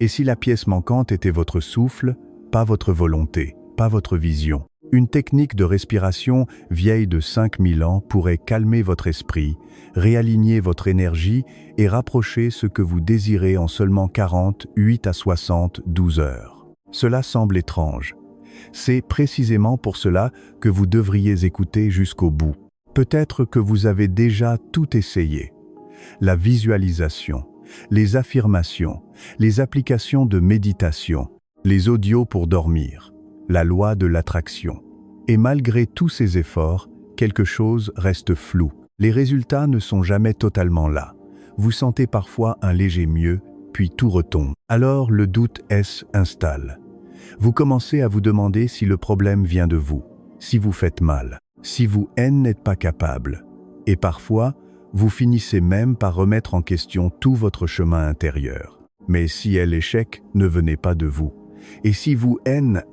Et si la pièce manquante était votre souffle, pas votre volonté, pas votre vision? Une technique de respiration vieille de 5000 ans pourrait calmer votre esprit, réaligner votre énergie et rapprocher ce que vous désirez en seulement 48 à 72 heures. Cela semble étrange. C'est précisément pour cela que vous devriez écouter jusqu'au bout. Peut-être que vous avez déjà tout essayé. La visualisation, les affirmations, les applications de méditation, les audios pour dormir, la loi de l'attraction. Et malgré tous ces efforts, quelque chose reste flou. Les résultats ne sont jamais totalement là. Vous sentez parfois un léger mieux, puis tout retombe. Alors le doute s'installe. Vous commencez à vous demander si le problème vient de vous, si vous faites mal, si vous n'êtes pas capable. Et parfois, vous finissez même par remettre en question tout votre chemin intérieur. Mais si l'échec ne venait pas de vous, et si vous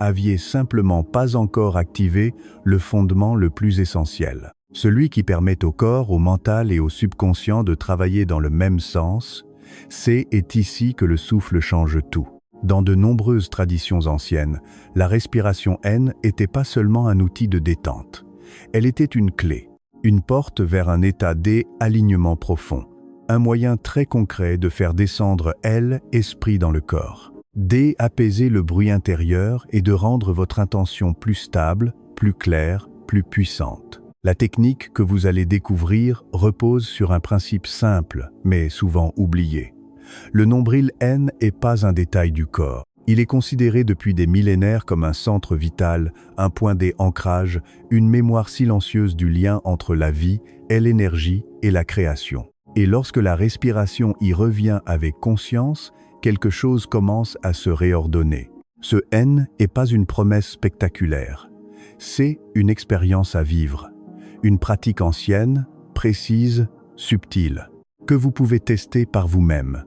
aviez simplement pas encore activé le fondement le plus essentiel, celui qui permet au corps, au mental et au subconscient de travailler dans le même sens, c'est ici que le souffle change tout. Dans de nombreuses traditions anciennes, la respiration n'était pas seulement un outil de détente. Elle était une clé, une porte vers un état d'alignement profond, un moyen très concret de faire descendre l'esprit dans le corps, d'apaiser le bruit intérieur et de rendre votre intention plus stable, plus claire, plus puissante. La technique que vous allez découvrir repose sur un principe simple, mais souvent oublié. Le nombril n'est pas un détail du corps. Il est considéré depuis des millénaires comme un centre vital, un point d'ancrage, une mémoire silencieuse du lien entre la vie et l'énergie et la création. Et lorsque la respiration y revient avec conscience, quelque chose commence à se réordonner. Ce n'est pas une promesse spectaculaire. C'est une expérience à vivre. Une pratique ancienne, précise, subtile, que vous pouvez tester par vous-même.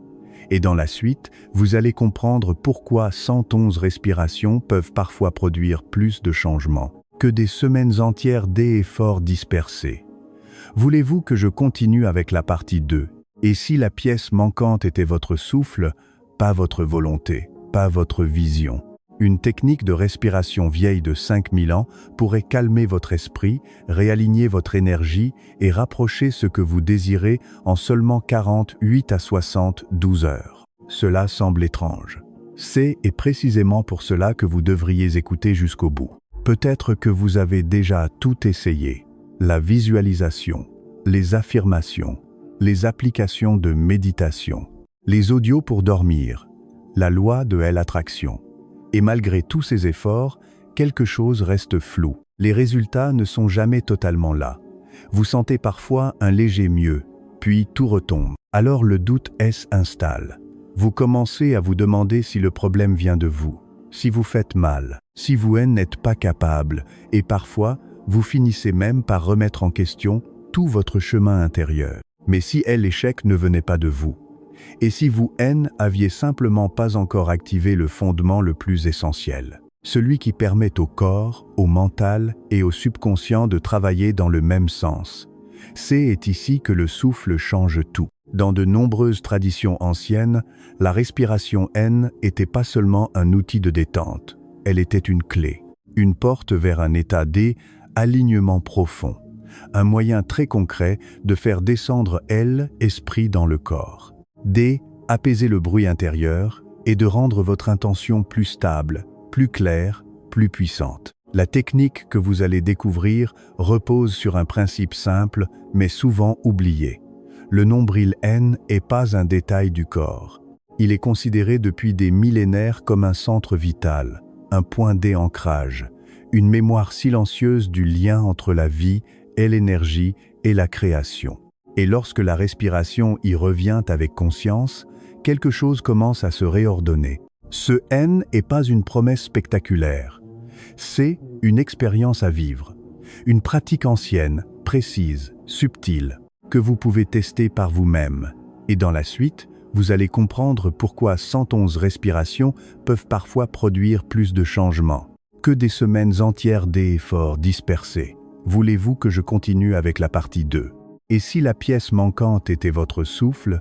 Et dans la suite, vous allez comprendre pourquoi 111 respirations peuvent parfois produire plus de changements que des semaines entières d'efforts dispersés. Voulez-vous que je continue avec la partie 2? Et si la pièce manquante était votre souffle, pas votre volonté, pas votre vision? Une technique de respiration vieille de 5000 ans pourrait calmer votre esprit, réaligner votre énergie et rapprocher ce que vous désirez en seulement 48 à 72 heures. Cela semble étrange. C'est précisément pour cela que vous devriez écouter jusqu'au bout. Peut-être que vous avez déjà tout essayé. La visualisation, les affirmations, les applications de méditation, les audios pour dormir, la loi de l'attraction. Et malgré tous ces efforts, quelque chose reste flou. Les résultats ne sont jamais totalement là. Vous sentez parfois un léger mieux, puis tout retombe. Alors le doute s'installe. Vous commencez à vous demander si le problème vient de vous, si vous faites mal, si vous n'êtes pas capable, et parfois, vous finissez même par remettre en question tout votre chemin intérieur. Mais si l'échec ne venait pas de vous, et si vous aviez simplement pas encore activé le fondement le plus essentiel, celui qui permet au corps, au mental et au subconscient de travailler dans le même sens, c'est ici que le souffle change tout. Dans de nombreuses traditions anciennes, la respiration n'était pas seulement un outil de détente, elle était une clé, une porte vers un état d'alignement profond, un moyen très concret de faire descendre l'esprit dans le corps, d'apaiser le bruit intérieur et de rendre votre intention plus stable, plus claire, plus puissante. La technique que vous allez découvrir repose sur un principe simple, mais souvent oublié. Le nombril n'est pas un détail du corps. Il est considéré depuis des millénaires comme un centre vital, un point d'ancrage, une mémoire silencieuse du lien entre la vie et l'énergie et la création. Et lorsque la respiration y revient avec conscience, quelque chose commence à se réordonner. Ce n'est pas une promesse spectaculaire. C'est une expérience à vivre, une pratique ancienne, précise, subtile, que vous pouvez tester par vous-même. Et dans la suite, vous allez comprendre pourquoi 111 respirations peuvent parfois produire plus de changements que des semaines entières d'efforts dispersés. Voulez-vous que je continue avec la partie 2? Et si la pièce manquante était votre souffle,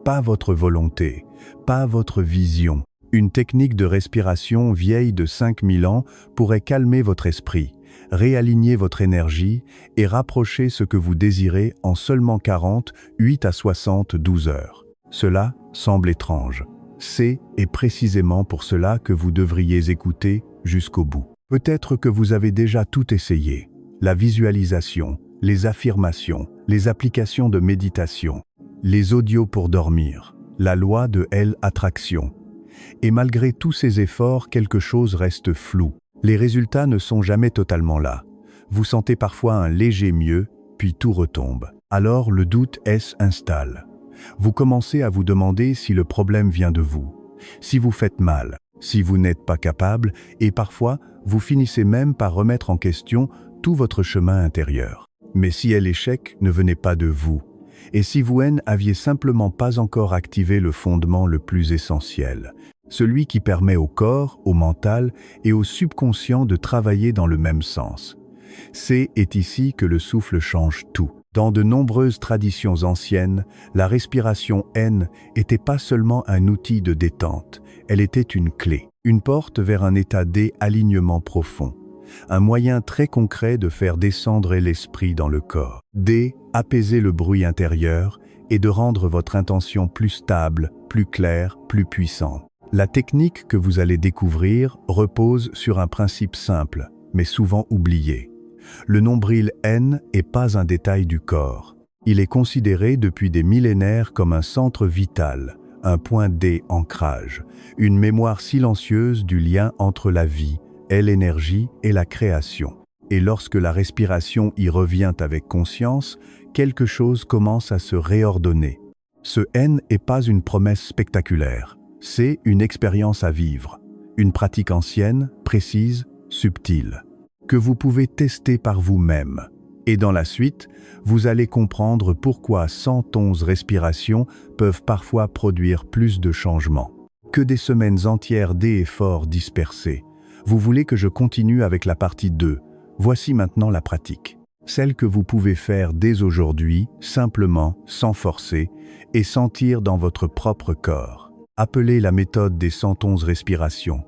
pas votre volonté, pas votre vision, Une technique de respiration vieille de 5000 ans pourrait calmer votre esprit, réaligner votre énergie et rapprocher ce que vous désirez en seulement 48 à 72 heures. Cela semble étrange. C'est précisément pour cela que vous devriez écouter jusqu'au bout. Peut-être que vous avez déjà tout essayé. La visualisation, les affirmations, les applications de méditation, les audios pour dormir, la loi de l'attraction. Et malgré tous ces efforts, quelque chose reste flou. Les résultats ne sont jamais totalement là. Vous sentez parfois un léger mieux, puis tout retombe. Alors le doute s'installe. Vous commencez à vous demander si le problème vient de vous, si vous faites mal, si vous n'êtes pas capable, et parfois, vous finissez même par remettre en question tout votre chemin intérieur. Mais si l'échec ne venait pas de vous, et si vous aviez simplement pas encore activé le fondement le plus essentiel, celui qui permet au corps, au mental et au subconscient de travailler dans le même sens. C'est ici que le souffle change tout. Dans de nombreuses traditions anciennes, la respiration n'était pas seulement un outil de détente, elle était une clé, une porte vers un état d'alignement profond, un moyen très concret de faire descendre l'esprit dans le corps, d'apaiser le bruit intérieur et de rendre votre intention plus stable, plus claire, plus puissante. La technique que vous allez découvrir repose sur un principe simple, mais souvent oublié. Le nombril n'est pas un détail du corps. Il est considéré depuis des millénaires comme un centre vital, un point d'ancrage, une mémoire silencieuse du lien entre la vie, l'énergie et la création. Et lorsque la respiration y revient avec conscience, quelque chose commence à se réordonner. Ce n'est pas une promesse spectaculaire, c'est une expérience à vivre, une pratique ancienne, précise, subtile, que vous pouvez tester par vous-même. Et dans la suite, vous allez comprendre pourquoi 111 respirations peuvent parfois produire plus de changements que des semaines entières d'efforts dispersés. Vous voulez que je continue avec la partie 2. Voici maintenant la pratique. Celle que vous pouvez faire dès aujourd'hui, simplement, sans forcer, et sentir dans votre propre corps. Appelez la méthode des 111 respirations,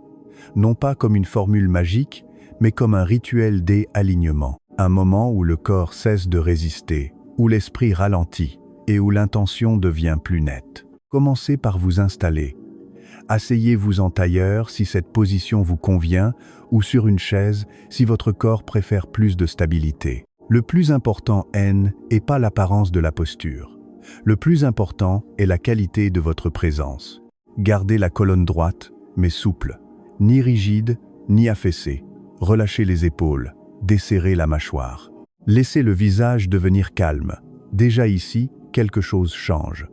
non pas comme une formule magique, mais comme un rituel d'alignement. Un moment où le corps cesse de résister, où l'esprit ralentit et où l'intention devient plus nette. Commencez par vous installer. Asseyez-vous en tailleur si cette position vous convient ou sur une chaise si votre corps préfère plus de stabilité. Le plus important n'est pas l'apparence de la posture. Le plus important est la qualité de votre présence. Gardez la colonne droite, mais souple, ni rigide, ni affaissée. Relâchez les épaules, desserrez la mâchoire. Laissez le visage devenir calme. Déjà ici, quelque chose change.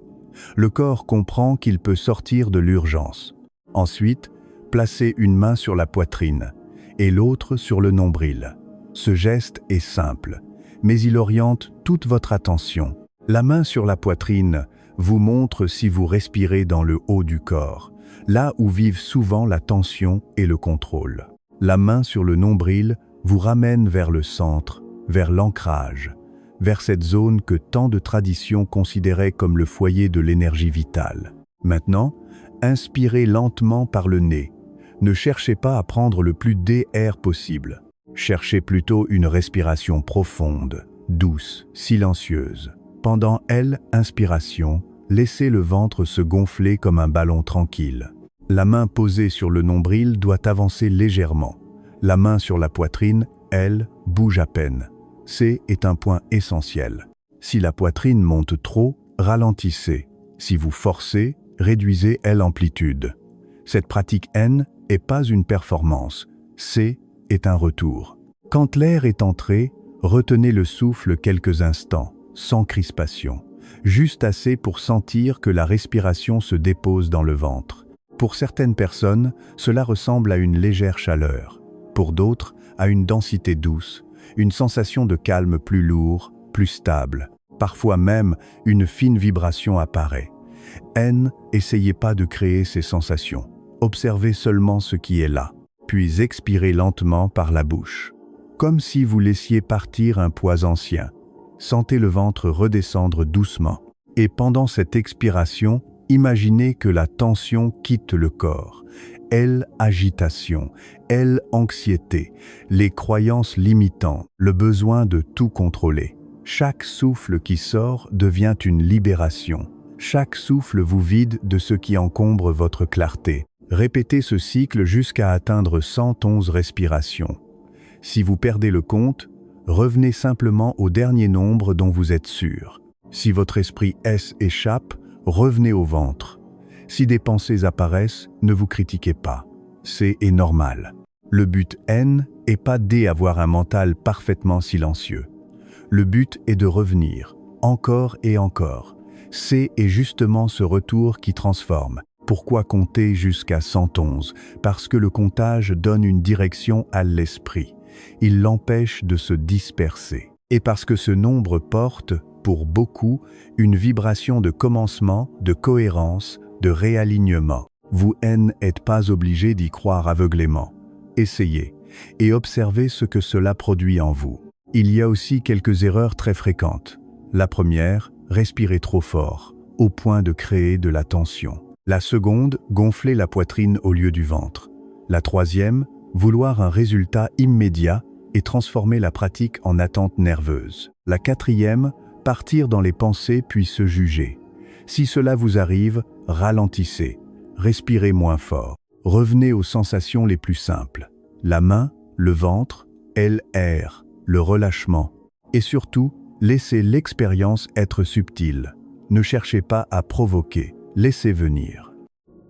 Le corps comprend qu'il peut sortir de l'urgence. Ensuite, placez une main sur la poitrine et l'autre sur le nombril. Ce geste est simple, mais il oriente toute votre attention. La main sur la poitrine vous montre si vous respirez dans le haut du corps, là où vivent souvent la tension et le contrôle. La main sur le nombril vous ramène vers le centre, vers l'ancrage, vers cette zone que tant de traditions considéraient comme le foyer de l'énergie vitale. Maintenant, inspirez lentement par le nez. Ne cherchez pas à prendre le plus d'air possible. Cherchez plutôt une respiration profonde, douce, silencieuse. Pendant l'inspiration, laissez le ventre se gonfler comme un ballon tranquille. La main posée sur le nombril doit avancer légèrement. La main sur la poitrine, elle, bouge à peine. C'est un point essentiel. Si la poitrine monte trop, ralentissez. Si vous forcez, réduisez l'amplitude. Cette pratique n'est pas une performance, c'est un retour. Quand l'air est entré, retenez le souffle quelques instants, sans crispation, juste assez pour sentir que la respiration se dépose dans le ventre. Pour certaines personnes, cela ressemble à une légère chaleur. Pour d'autres, à une densité douce, une sensation de calme plus lourd, plus stable. Parfois même, une fine vibration apparaît. Essayez pas de créer ces sensations. Observez seulement ce qui est là, puis expirez lentement par la bouche. Comme si vous laissiez partir un poids ancien. Sentez le ventre redescendre doucement. Et pendant cette expiration, Imaginez que la tension quitte le corps. L, agitation. L, anxiété. Les croyances limitantes, le besoin de tout contrôler. Chaque souffle qui sort devient une libération. Chaque souffle vous vide de ce qui encombre votre clarté. Répétez ce cycle jusqu'à atteindre 111 respirations. Si vous perdez le compte, revenez simplement au dernier nombre dont vous êtes sûr. Si votre esprit S échappe, revenez au ventre. Si des pensées apparaissent, ne vous critiquez pas. C est normal. Le but N est pas d'avoir un mental parfaitement silencieux. Le but est de revenir, encore et encore. C est justement ce retour qui transforme. Pourquoi compter jusqu'à 111? Parce que le comptage donne une direction à l'esprit. Il l'empêche de se disperser. Et parce que ce nombre porte, pour beaucoup, une vibration de commencement, de cohérence, de réalignement. Vous n'êtes pas obligé d'y croire aveuglément. Essayez et observez ce que cela produit en vous. Il y a aussi quelques erreurs très fréquentes. La première, respirer trop fort, au point de créer de la tension. La seconde, gonfler la poitrine au lieu du ventre. La troisième, vouloir un résultat immédiat et transformer la pratique en attente nerveuse. La quatrième, partir dans les pensées puis se juger. Si cela vous arrive, ralentissez, respirez moins fort, revenez aux sensations les plus simples. La main, le ventre, LR, le relâchement. Et surtout, laissez l'expérience être subtile. Ne cherchez pas à provoquer, laissez venir.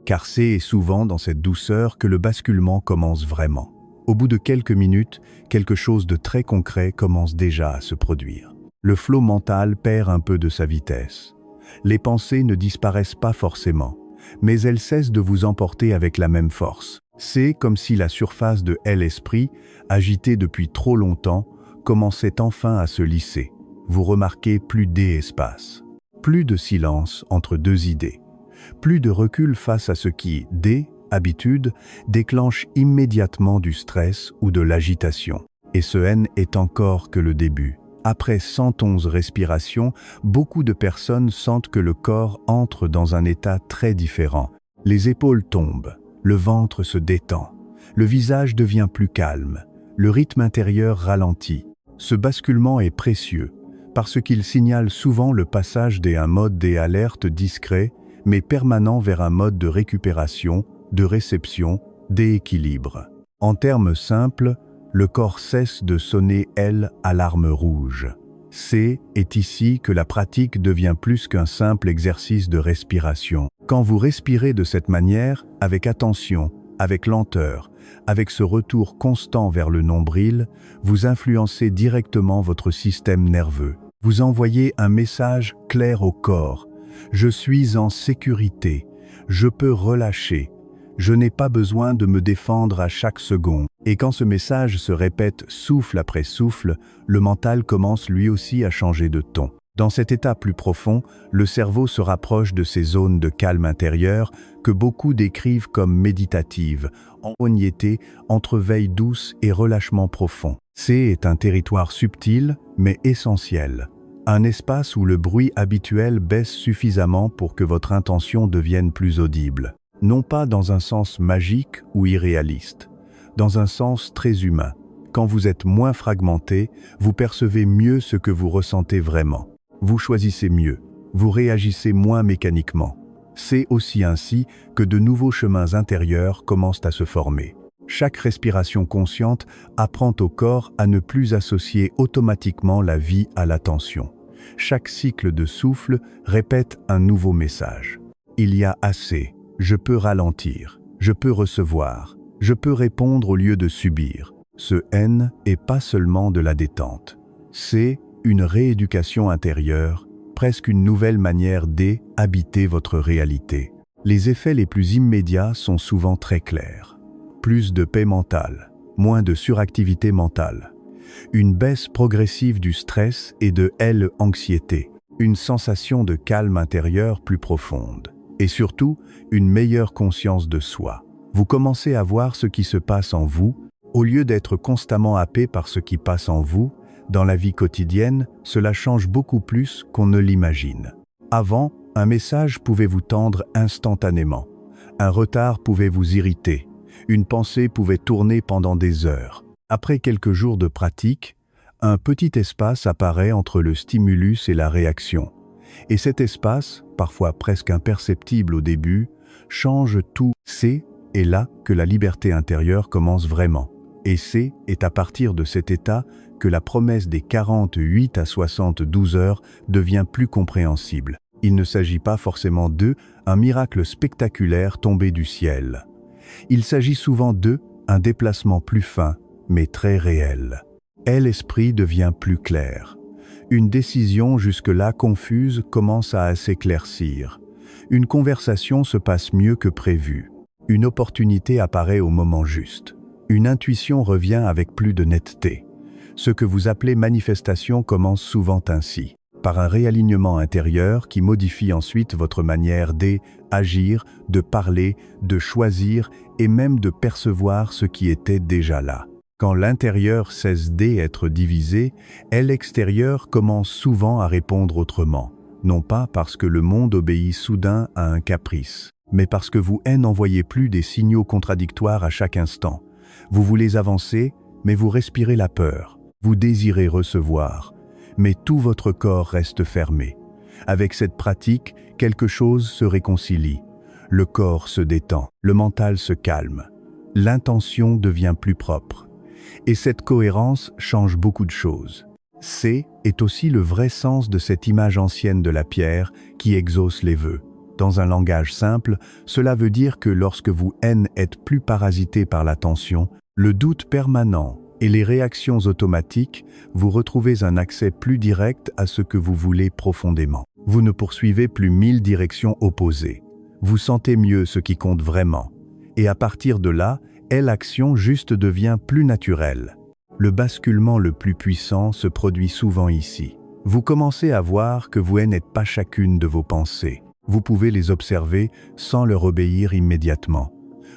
Car c'est souvent dans cette douceur que le basculement commence vraiment. Au bout de quelques minutes, quelque chose de très concret commence déjà à se produire. Le flot mental perd un peu de sa vitesse. Les pensées ne disparaissent pas forcément, mais elles cessent de vous emporter avec la même force. C'est comme si la surface de l'esprit, agitée depuis trop longtemps, commençait enfin à se lisser. Vous remarquez plus d'espace, plus de silence entre deux idées, plus de recul face à ce qui, habitude, déclenche immédiatement du stress ou de l'agitation. Et ce N est encore que le début. Après 111 respirations, beaucoup de personnes sentent que le corps entre dans un état très différent. Les épaules tombent, le ventre se détend, le visage devient plus calme, le rythme intérieur ralentit. Ce basculement est précieux, parce qu'il signale souvent le passage d'un mode d'alerte discret, mais permanent vers un mode de récupération, de réception, d'équilibre. En termes simples, le corps cesse de sonner alarme rouge. C'est ici que la pratique devient plus qu'un simple exercice de respiration. Quand vous respirez de cette manière, avec attention, avec lenteur, avec ce retour constant vers le nombril, vous influencez directement votre système nerveux. Vous envoyez un message clair au corps. Je suis en sécurité. Je peux relâcher. Je n'ai pas besoin de me défendre à chaque seconde. Et quand ce message se répète souffle après souffle, le mental commence lui aussi à changer de ton. Dans cet état plus profond, le cerveau se rapproche de ces zones de calme intérieur que beaucoup décrivent comme méditatives, empoignées entre veille douce et relâchement profond. C'est un territoire subtil, mais essentiel. Un espace où le bruit habituel baisse suffisamment pour que votre intention devienne plus audible. Non pas dans un sens magique ou irréaliste, dans un sens très humain. Quand vous êtes moins fragmenté, vous percevez mieux ce que vous ressentez vraiment. Vous choisissez mieux, vous réagissez moins mécaniquement. C'est aussi ainsi que de nouveaux chemins intérieurs commencent à se former. Chaque respiration consciente apprend au corps à ne plus associer automatiquement la vie à l'attention. Chaque cycle de souffle répète un nouveau message. Il y a assez. Je peux ralentir, je peux recevoir, je peux répondre au lieu de subir. Ce N est pas seulement de la détente. C'est une rééducation intérieure, presque une nouvelle manière d'habiter votre réalité. Les effets les plus immédiats sont souvent très clairs. Plus de paix mentale, moins de suractivité mentale. Une baisse progressive du stress et de l'anxiété. Une sensation de calme intérieur plus profonde. Et surtout, une meilleure conscience de soi. Vous commencez à voir ce qui se passe en vous, au lieu d'être constamment happé par ce qui passe en vous. Dans la vie quotidienne, cela change beaucoup plus qu'on ne l'imagine. Avant, Un message pouvait vous tendre instantanément. Un retard pouvait vous irriter. Une pensée pouvait tourner pendant des heures. Après quelques jours de pratique, un petit espace apparaît entre le stimulus et la réaction. Et cet espace, parfois presque imperceptible au début, change tout. C'est là que la liberté intérieure commence vraiment. Et c'est à partir de cet état que la promesse des 48 à 72 heures devient plus compréhensible. Il ne s'agit pas forcément un miracle spectaculaire tombé du ciel. Il s'agit souvent un déplacement plus fin, mais très réel. L'esprit devient plus clair. Une décision jusque-là confuse commence à s'éclaircir. Une conversation se passe mieux que prévu. Une opportunité apparaît au moment juste. Une intuition revient avec plus de netteté. Ce que vous appelez manifestation commence souvent ainsi, par un réalignement intérieur qui modifie ensuite votre manière d'agir, de parler, de choisir et même de percevoir ce qui était déjà là. Quand l'intérieur cesse d'être divisé, l'extérieur commence souvent à répondre autrement. Non pas parce que le monde obéit soudain à un caprice, mais parce que vous n'envoyez plus des signaux contradictoires à chaque instant. Vous voulez avancer, mais vous respirez la peur. Vous désirez recevoir, mais tout votre corps reste fermé. Avec cette pratique, quelque chose se réconcilie. Le corps se détend, le mental se calme. L'intention devient plus propre. Et cette cohérence change beaucoup de choses. Est aussi le vrai sens de cette image ancienne de la pierre qui exauce les vœux. Dans un langage simple, cela veut dire que lorsque vous êtes plus parasité par la tension, le doute permanent et les réactions automatiques, vous retrouvez un accès plus direct à ce que vous voulez profondément. Vous ne poursuivez plus 1000 directions opposées. Vous sentez mieux ce qui compte vraiment. Et à partir de là, l'action juste devient plus naturelle. Le basculement le plus puissant se produit souvent ici. Vous commencez à voir que vous n'êtes pas chacune de vos pensées. Vous pouvez les observer sans leur obéir immédiatement.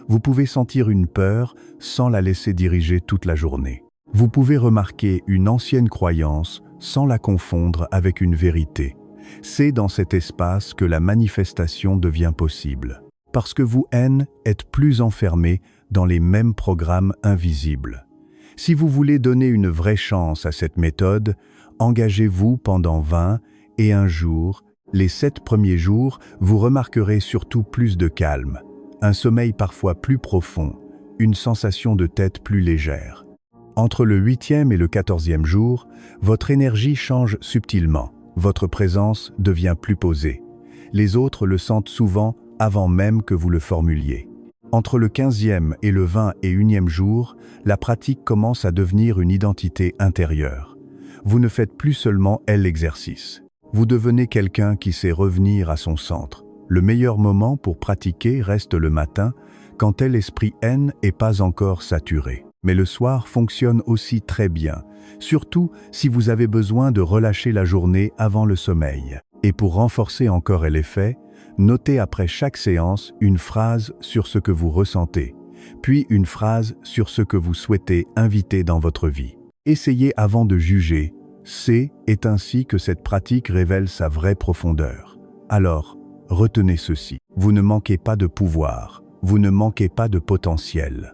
Vous pouvez sentir une peur sans la laisser diriger toute la journée. Vous pouvez remarquer une ancienne croyance sans la confondre avec une vérité. C'est dans cet espace que la manifestation devient possible. Parce que vous êtes plus enfermé dans les mêmes programmes invisibles. Si vous voulez donner une vraie chance à cette méthode, engagez-vous pendant 21 jours. Les 7 premiers jours, vous remarquerez surtout plus de calme, un sommeil parfois plus profond, une sensation de tête plus légère. Entre le 8e et le 14e jour, votre énergie change subtilement, votre présence devient plus posée. Les autres le sentent souvent avant même que vous le formuliez. Entre le 15e et le 21e jour, la pratique commence à devenir une identité intérieure. Vous ne faites plus seulement l'exercice. Vous devenez quelqu'un qui sait revenir à son centre. Le meilleur moment pour pratiquer reste le matin, quand l'esprit n'est pas encore saturé. Mais le soir fonctionne aussi très bien, surtout si vous avez besoin de relâcher la journée avant le sommeil. Et pour renforcer encore l'effet, notez après chaque séance une phrase sur ce que vous ressentez, puis une phrase sur ce que vous souhaitez inviter dans votre vie. Essayez avant de juger. C'est ainsi que cette pratique révèle sa vraie profondeur. Alors, retenez ceci. Vous ne manquez pas de pouvoir. Vous ne manquez pas de potentiel.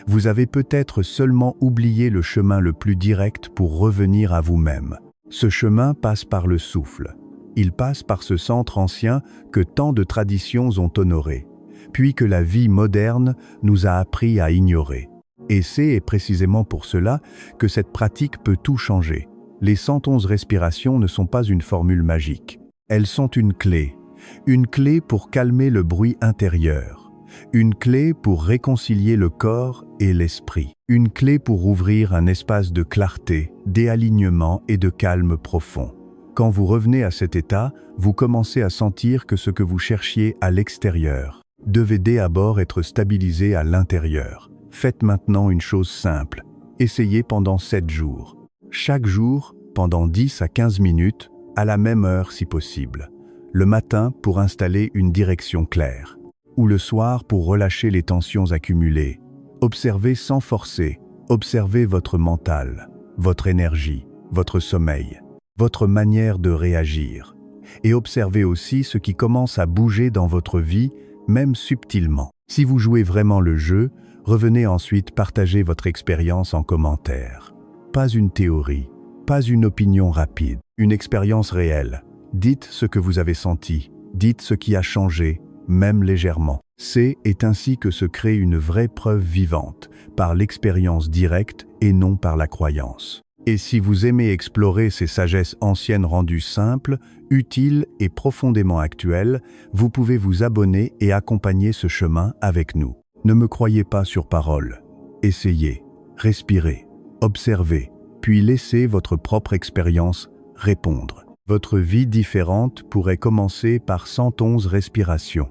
Vous avez peut-être seulement oublié le chemin le plus direct pour revenir à vous-même. Ce chemin passe par le souffle. Il passe par ce centre ancien que tant de traditions ont honoré, puis que la vie moderne nous a appris à ignorer. Et c'est précisément pour cela que cette pratique peut tout changer. Les 111 respirations ne sont pas une formule magique. Elles sont une clé pour calmer le bruit intérieur, une clé pour réconcilier le corps et l'esprit, une clé pour ouvrir un espace de clarté, d'alignement et de calme profond. Quand vous revenez à cet état, vous commencez à sentir que ce que vous cherchiez à l'extérieur devait d'abord être stabilisé à l'intérieur. Faites maintenant une chose simple. Essayez pendant 7 jours. Chaque jour, pendant 10 à 15 minutes, à la même heure si possible. Le matin pour installer une direction claire, ou le soir pour relâcher les tensions accumulées. Observez sans forcer, observez votre mental, votre énergie, votre sommeil, votre manière de réagir. et observez aussi ce qui commence à bouger dans votre vie, même subtilement. Si vous jouez vraiment le jeu, revenez ensuite partager votre expérience en commentaire. Pas une théorie, pas une opinion rapide, une expérience réelle. Dites ce que vous avez senti, dites ce qui a changé, même légèrement. C'est ainsi que se crée une vraie preuve vivante, par l'expérience directe et non par la croyance. Et si vous aimez explorer ces sagesses anciennes rendues simples, utiles et profondément actuelles, vous pouvez vous abonner et accompagner ce chemin avec nous. Ne me croyez pas sur parole. Essayez, respirez, observez, puis laissez votre propre expérience répondre. Votre vie différente pourrait commencer par 111 respirations.